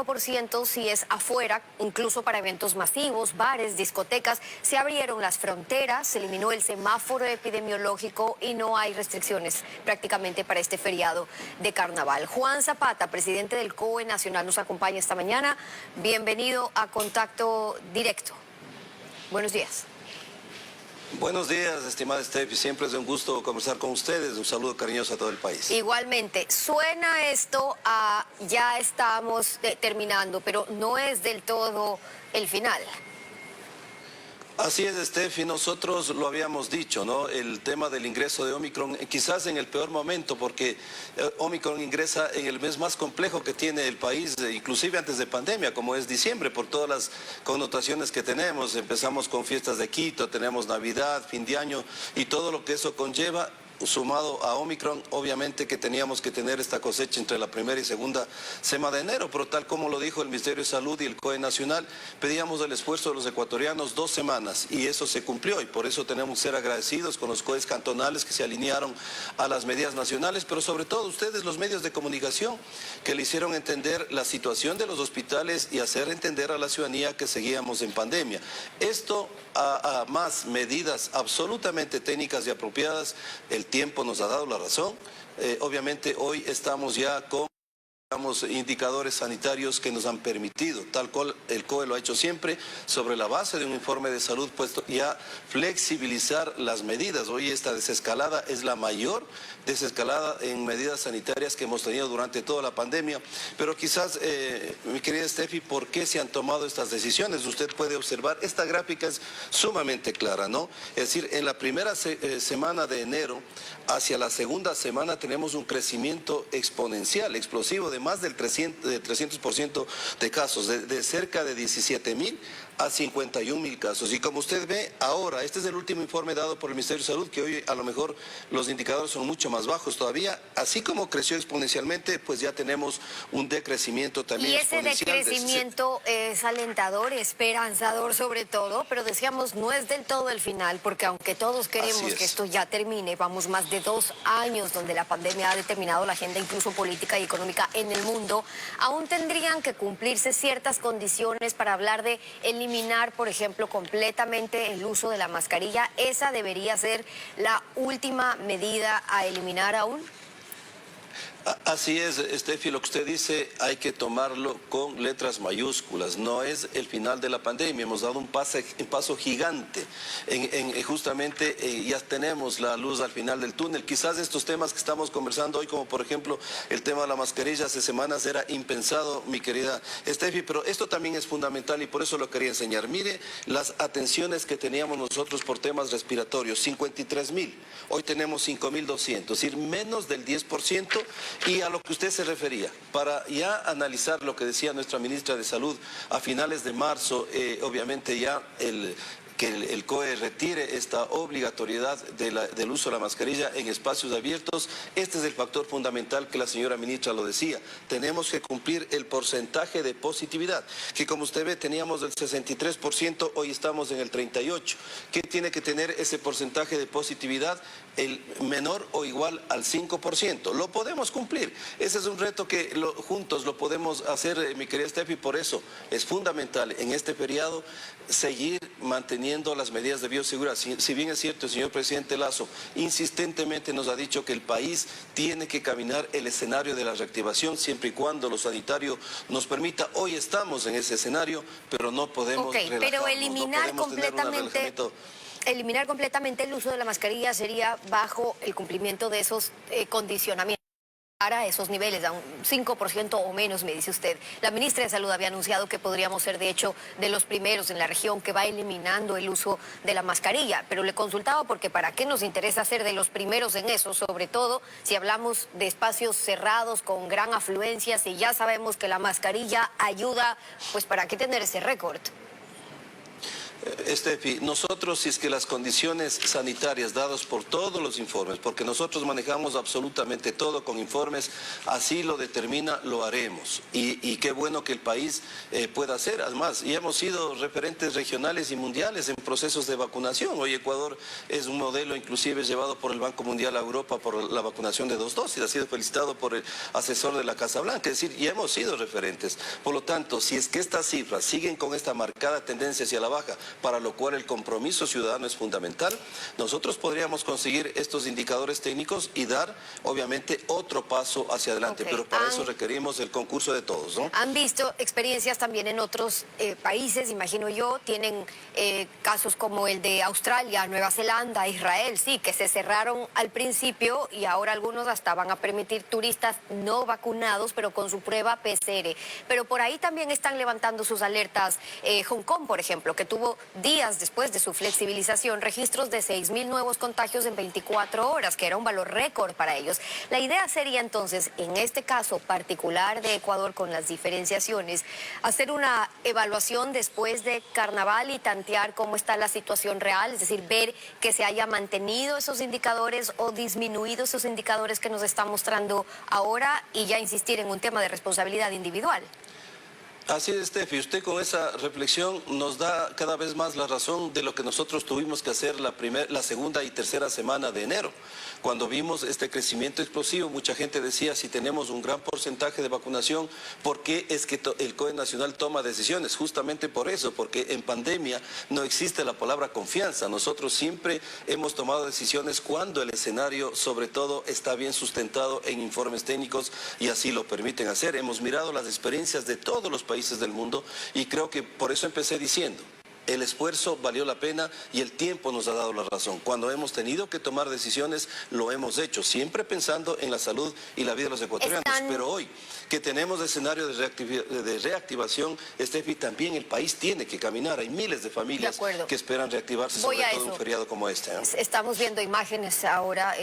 5% si es afuera, incluso para eventos masivos, bares, discotecas. Se abrieron las fronteras, se eliminó el semáforo epidemiológico y no hay restricciones prácticamente para este feriado de carnaval. Juan Zapata, presidente del COE Nacional, nos acompaña esta mañana. Bienvenido a Contacto Directo. Buenos días. Buenos días, estimada Steffi. Siempre es un gusto conversar con ustedes. Un saludo cariñoso a todo el país. Igualmente, suena esto a ya estamos terminando, pero no es del todo el final. Así es, Steffi, nosotros lo habíamos dicho, ¿no? El tema del ingreso de Omicron, quizás en el peor momento, porque Omicron ingresa en el mes más complejo que tiene el país, inclusive antes de pandemia, como es diciembre, por todas las connotaciones que tenemos. Empezamos con fiestas de Quito, tenemos Navidad, fin de año y todo lo que eso conlleva. Sumado a Omicron, obviamente que teníamos que tener esta cosecha entre la primera y segunda semana de enero, pero tal como lo dijo el Ministerio de Salud y el COE Nacional, pedíamos el esfuerzo de los ecuatorianos 2 semanas y eso se cumplió y por eso tenemos que ser agradecidos con los COEs cantonales que se alinearon a las medidas nacionales, pero sobre todo ustedes, los medios de comunicación, que le hicieron entender la situación de los hospitales y hacer entender a la ciudadanía que seguíamos en pandemia. Esto a más medidas absolutamente técnicas y apropiadas, el tiempo nos ha dado la razón. Obviamente hoy estamos ya con indicadores sanitarios que nos han permitido, tal cual el COE lo ha hecho siempre, sobre la base de un informe de salud puesto ya flexibilizar las medidas. Hoy esta desescalada es la mayor desescalada en medidas sanitarias que hemos tenido durante toda la pandemia, pero quizás, mi querida Steffi, ¿por qué se han tomado estas decisiones? Usted puede observar, esta gráfica es sumamente clara, ¿no? Es decir, en la primera semana de enero hacia la segunda semana tenemos un crecimiento exponencial, explosivo, de más del 300% de casos, de cerca de 17.000 a 51.000 casos. Y como usted ve ahora, este es el último informe dado por el Ministerio de Salud, que hoy a lo mejor los indicadores son mucho más bajos todavía. Así como creció exponencialmente, pues ya tenemos un decrecimiento también exponencial. Y ese decrecimiento es alentador, esperanzador sobre todo, pero decíamos, no es del todo el final, porque aunque todos queremos que esto ya termine, vamos más de 2 años donde la pandemia ha determinado la agenda incluso política y económica en el mundo, aún tendrían que cumplirse ciertas condiciones para hablar de eliminar, por ejemplo, completamente el uso de la mascarilla. ¿Esa debería ser la última medida a eliminar aún? Así es, Steffi, lo que usted dice hay que tomarlo con letras mayúsculas. No es el final de la pandemia, hemos dado un paso gigante. Justamente ya tenemos la luz al final del túnel. Quizás estos temas que estamos conversando hoy, como por ejemplo el tema de la mascarilla, hace semanas era impensado, mi querida Steffi, pero esto también es fundamental y por eso lo quería enseñar. Mire las atenciones que teníamos nosotros por temas respiratorios, 53.000, hoy tenemos 5.200, es decir, menos del 10%. Y a lo que usted se refería, para ya analizar lo que decía nuestra ministra de Salud a finales de marzo, obviamente ya que el COE retire esta obligatoriedad del uso de la mascarilla en espacios abiertos. Este es el factor fundamental que la señora ministra lo decía. Tenemos que cumplir el porcentaje de positividad, que como usted ve teníamos el 63%, hoy estamos en el 38%. ¿Qué tiene que tener ese porcentaje de positividad? El menor o igual al 5%. Lo podemos cumplir. Ese es un reto que juntos lo podemos hacer, mi querida Steffi, por eso es fundamental en este periodo seguir manteniendo las medidas de bioseguridad. Si bien es cierto, el señor presidente Lasso insistentemente nos ha dicho que el país tiene que caminar el escenario de la reactivación siempre y cuando lo sanitario nos permita. Hoy estamos en ese escenario, pero no podemos relajarnos, pero eliminar no podemos eliminar completamente el uso de la mascarilla sería bajo el cumplimiento de esos condicionamientos para esos niveles, a un 5% o menos, me dice usted. La ministra de Salud había anunciado que podríamos ser, de hecho, de los primeros en la región que va eliminando el uso de la mascarilla, pero le consultaba porque para qué nos interesa ser de los primeros en eso, sobre todo si hablamos de espacios cerrados con gran afluencia, si ya sabemos que la mascarilla ayuda, pues ¿para qué tener ese récord? Estefi, nosotros, si es que las condiciones sanitarias dadas por todos los informes, porque nosotros manejamos absolutamente todo con informes, así lo determina, lo haremos. Y qué bueno que el país pueda hacer. Además, y hemos sido referentes regionales y mundiales en procesos de vacunación. Hoy Ecuador es un modelo inclusive llevado por el Banco Mundial a Europa por la vacunación de 2 dosis. Ha sido felicitado por el asesor de la Casa Blanca. Es decir, y hemos sido referentes. Por lo tanto, si es que estas cifras siguen con esta marcada tendencia hacia la baja, para lo cual el compromiso ciudadano es fundamental, nosotros podríamos conseguir estos indicadores técnicos y dar, obviamente, otro paso hacia adelante. Pero para eso requerimos el concurso de todos, ¿no? Han visto experiencias también en otros países, imagino yo, tienen casos como el de Australia, Nueva Zelanda, Israel, sí, que se cerraron al principio y ahora algunos hasta van a permitir turistas no vacunados, pero con su prueba PCR. Pero por ahí también están levantando sus alertas. Hong Kong, por ejemplo, que tuvo días después de su flexibilización registros de 6.000 nuevos contagios en 24 horas, que era un valor récord para ellos. La idea sería entonces, en este caso particular de Ecuador con las diferenciaciones, hacer una evaluación después de Carnaval y tantear cómo está la situación real, es decir, ver que se haya mantenido esos indicadores o disminuido esos indicadores que nos están mostrando ahora y ya insistir en un tema de responsabilidad individual. Así es, Steffi, usted con esa reflexión nos da cada vez más la razón de lo que nosotros tuvimos que hacer la segunda y tercera semana de enero. Cuando vimos este crecimiento explosivo, mucha gente decía, si tenemos un gran porcentaje de vacunación, ¿por qué es que el COE Nacional toma decisiones? Justamente por eso, porque en pandemia no existe la palabra confianza. Nosotros siempre hemos tomado decisiones cuando el escenario, sobre todo, está bien sustentado en informes técnicos y así lo permiten hacer. Hemos mirado las experiencias de todos los países del mundo y creo que por eso empecé diciendo, el esfuerzo valió la pena y el tiempo nos ha dado la razón. Cuando hemos tenido que tomar decisiones, lo hemos hecho, siempre pensando en la salud y la vida de los ecuatorianos. Pero hoy, que tenemos escenario de reactivación, Steffi, también el país tiene que caminar. Hay miles de familias que esperan reactivarse, sobre todo en un feriado como este, ¿no? Estamos viendo imágenes ahora,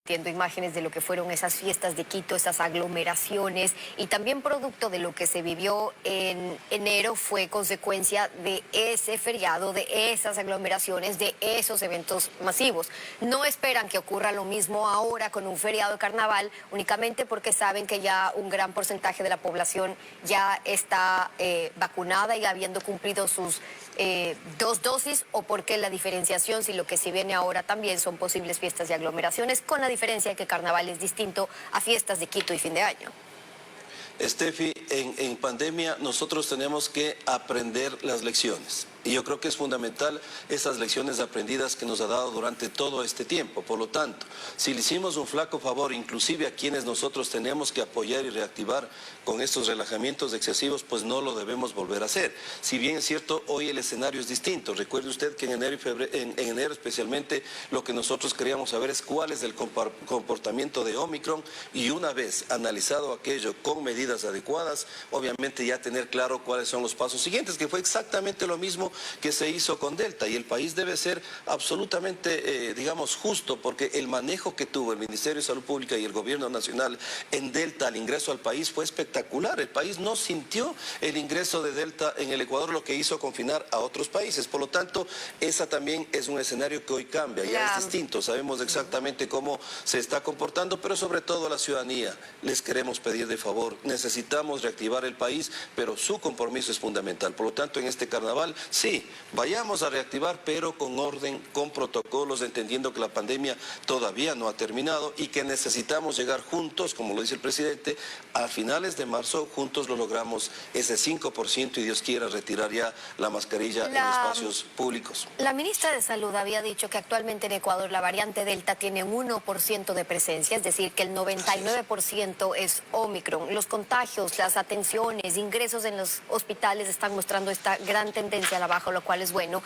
viendo imágenes de lo que fueron esas fiestas de Quito, esas aglomeraciones, y también producto de lo que se vivió en enero fue consecuencia de ese feriado, de esas aglomeraciones, de esos eventos masivos. No esperan que ocurra lo mismo ahora con un feriado de carnaval, únicamente porque saben que ya un gran porcentaje de la población ya está vacunada y habiendo cumplido sus 2 dosis, o porque la diferenciación, si lo que se viene ahora también son posibles fiestas de aglomeraciones, con la diferencia de que carnaval es distinto a fiestas de Quito y fin de año. Steffi, en pandemia nosotros tenemos que aprender las lecciones. Y yo creo que es fundamental esas lecciones aprendidas que nos ha dado durante todo este tiempo. Por lo tanto, si le hicimos un flaco favor, inclusive a quienes nosotros tenemos que apoyar y reactivar con estos relajamientos excesivos, pues no lo debemos volver a hacer. Si bien es cierto, hoy el escenario es distinto. Recuerde usted que en enero y febrero, en enero especialmente, lo que nosotros queríamos saber es cuál es el comportamiento de Omicron, y una vez analizado aquello con medidas adecuadas, obviamente ya tener claro cuáles son los pasos siguientes, que fue exactamente lo mismo que se hizo con Delta, y el país debe ser absolutamente, digamos, justo, porque el manejo que tuvo el Ministerio de Salud Pública y el Gobierno Nacional en Delta al ingreso al país fue espectacular. El país no sintió el ingreso de Delta en el Ecuador, lo que hizo confinar a otros países. Por lo tanto, esa también es un escenario que hoy cambia, ya es distinto, sabemos exactamente cómo se está comportando, pero sobre todo a la ciudadanía les queremos pedir de favor, necesitamos reactivar el país, pero su compromiso es fundamental. Por lo tanto, en este carnaval, sí, vayamos a reactivar, pero con orden, con protocolos, entendiendo que la pandemia todavía no ha terminado y que necesitamos llegar juntos, como lo dice el presidente, a finales de marzo, juntos lo logramos ese 5% y Dios quiera retirar ya la mascarilla en espacios públicos. La ministra de Salud había dicho que actualmente en Ecuador la variante Delta tiene un 1% de presencia, es decir, que el 99% es Omicron. Los contagios, las atenciones, ingresos en los hospitales están mostrando esta gran tendencia a la baja, lo cual es bueno.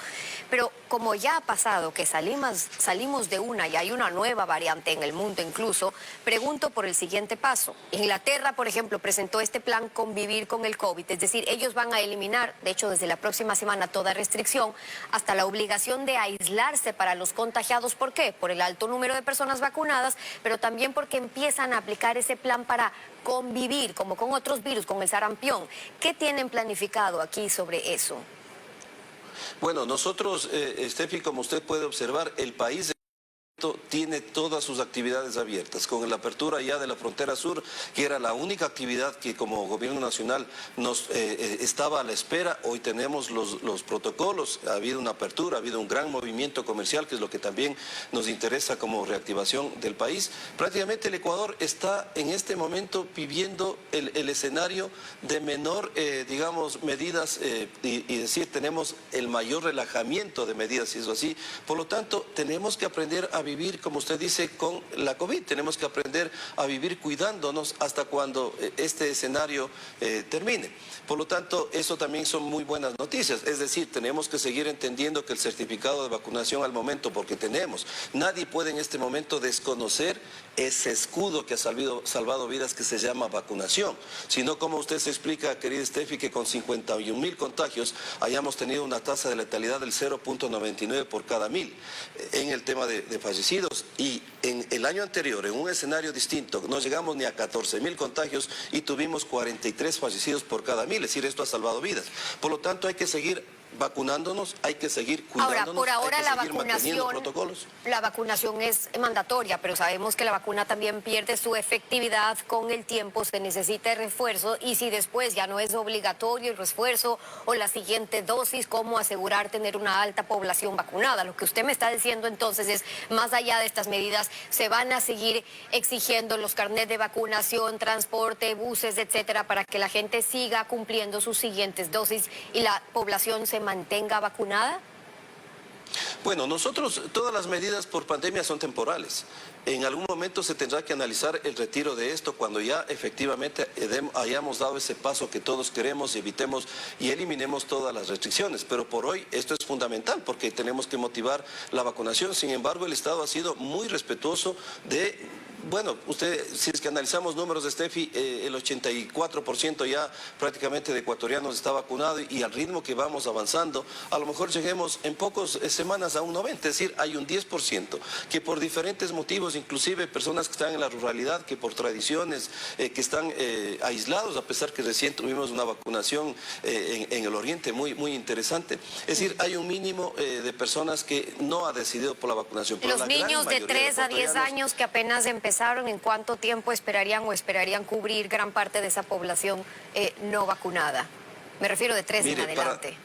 Pero como ya ha pasado que salimos de una y hay una nueva variante en el mundo incluso, pregunto por el siguiente paso. Inglaterra, por ejemplo, presentó este plan Convivir con el COVID, es decir, ellos van a eliminar, de hecho desde la próxima semana, toda restricción, hasta la obligación de aislarse para los contagiados. ¿Por qué? Por el alto número de personas vacunadas, pero también porque empiezan a aplicar ese plan para convivir, como con otros virus, con el sarampión. ¿Qué tienen planificado aquí sobre eso? Bueno, nosotros, Steffi, como usted puede observar, el país tiene todas sus actividades abiertas, con la apertura ya de la frontera sur, que era la única actividad que como gobierno nacional nos estaba a la espera. Hoy tenemos los protocolos, ha habido una apertura, ha habido un gran movimiento comercial, que es lo que también nos interesa como reactivación del país. Prácticamente el Ecuador está en este momento viviendo el escenario de menor, digamos, medidas, y decir, tenemos el mayor relajamiento de medidas, si es así. Por lo tanto, tenemos que aprender a vivir, como usted dice, con la COVID. Tenemos que aprender a vivir cuidándonos hasta cuando este escenario termine. Por lo tanto, eso también son muy buenas noticias. Es decir, tenemos que seguir entendiendo que el certificado de vacunación al momento, porque tenemos, nadie puede en este momento desconocer ese escudo que ha salvado vidas, que se llama vacunación. Sino, como usted se explica, querida Steffi, que con 51.000 contagios hayamos tenido una tasa de letalidad del 0.99 por cada 1.000 en el tema de fallecidos. Y en el año anterior, en un escenario distinto, no llegamos ni a 14.000 contagios y tuvimos 43 fallecidos por cada 1.000. Es decir, esto ha salvado vidas. Por lo tanto, hay que seguir vacunándonos, hay que seguir cuidándonos. Ahora, por ahora hay que seguir manteniendo protocolos. La vacunación es mandatoria, pero sabemos que la vacuna también pierde su efectividad con el tiempo, se necesita refuerzo, y si después ya no es obligatorio el refuerzo o la siguiente dosis, ¿cómo asegurar tener una alta población vacunada? Lo que usted me está diciendo entonces es, más allá de estas medidas, se van a seguir exigiendo los carnets de vacunación, transporte, buses, etcétera, para que la gente siga cumpliendo sus siguientes dosis y la población se mantenga vacunada. Bueno, nosotros, todas las medidas por pandemia son temporales. En algún momento se tendrá que analizar el retiro de esto cuando ya efectivamente hayamos dado ese paso que todos queremos, evitemos y eliminemos todas las restricciones. Pero por hoy esto es fundamental porque tenemos que motivar la vacunación. Sin embargo, el Estado ha sido muy respetuoso de... Bueno, si es que analizamos números de Steffi, el 84% ya prácticamente de ecuatorianos está vacunado, y al ritmo que vamos avanzando, a lo mejor lleguemos en pocas semanas a un 90%, es decir, hay un 10% que por diferentes motivos, inclusive personas que están en la ruralidad, que por tradiciones, que están aislados, a pesar que recién tuvimos una vacunación en el oriente muy interesante. Es decir, hay un mínimo de personas que no ha decidido por la vacunación. Los niños de 3 a 10 años que apenas empezaron, ¿en cuánto tiempo esperarían cubrir gran parte de esa población no vacunada? Me refiero de 3 en adelante.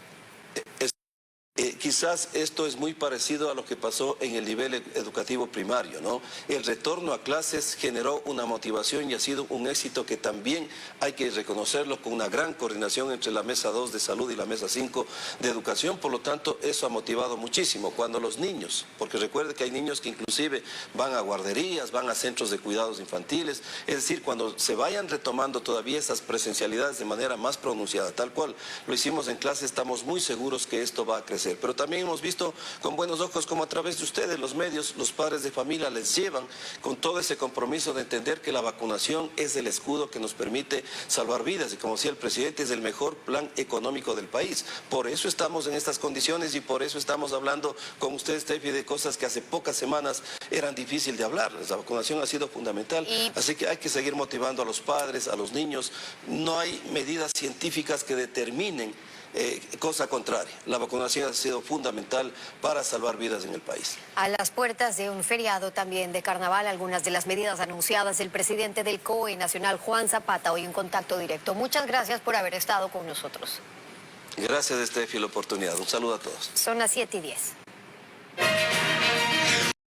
Quizás esto es muy parecido a lo que pasó en el nivel educativo primario, ¿no? El retorno a clases generó una motivación y ha sido un éxito que también hay que reconocerlo, con una gran coordinación entre la Mesa 2 de Salud y la Mesa 5 de Educación. Por lo tanto, eso ha motivado muchísimo. Cuando los niños, porque recuerde que hay niños que inclusive van a guarderías, van a centros de cuidados infantiles, es decir, cuando se vayan retomando todavía esas presencialidades de manera más pronunciada, tal cual lo hicimos en clase, estamos muy seguros que esto va a crecer. Pero también hemos visto con buenos ojos como a través de ustedes, los medios, los padres de familia les llevan con todo ese compromiso de entender que la vacunación es el escudo que nos permite salvar vidas, y como decía el presidente, es el mejor plan económico del país. Por eso estamos en estas condiciones y por eso estamos hablando con ustedes, Steffi, de cosas que hace pocas semanas eran difíciles de hablar. La vacunación ha sido fundamental, así que hay que seguir motivando a los padres, a los niños. No hay medidas científicas que determinen cosa contraria. La vacunación ha sido fundamental para salvar vidas en el país. A las puertas de un feriado también de carnaval, algunas de las medidas anunciadas del presidente del COE Nacional, Juan Zapata, hoy en contacto directo. Muchas gracias por haber estado con nosotros. Gracias, Steffi, la oportunidad. Un saludo a todos. Son las 7:10.